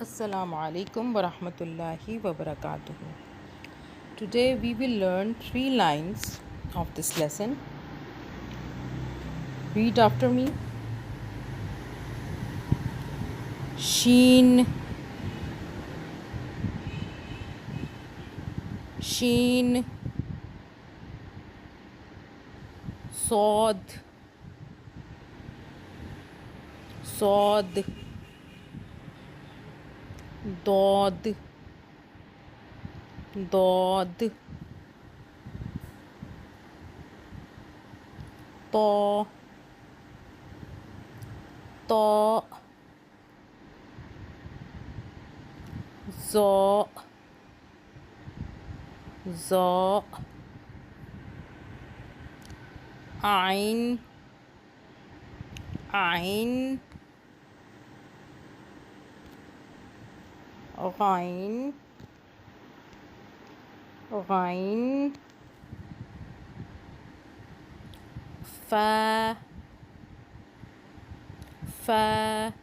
Assalamu alaikum wa rahmatullahi wa barakatuh. Today we will learn three lines of this lesson. Read after me. Sheen, sheen, sod, sod, dod, dod, to, to, zo, zo, ein, ein, rein, rein, fa, fa,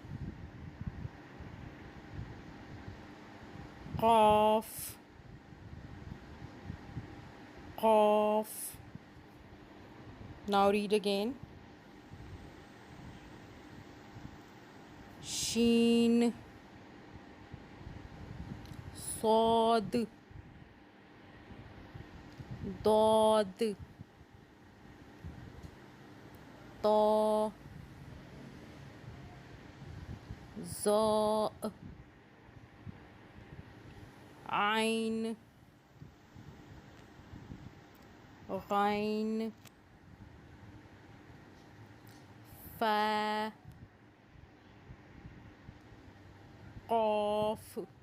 qaf, qaf. Now read again. Sheen, sod, dod, to, zo, ein, rein, fa, qaf.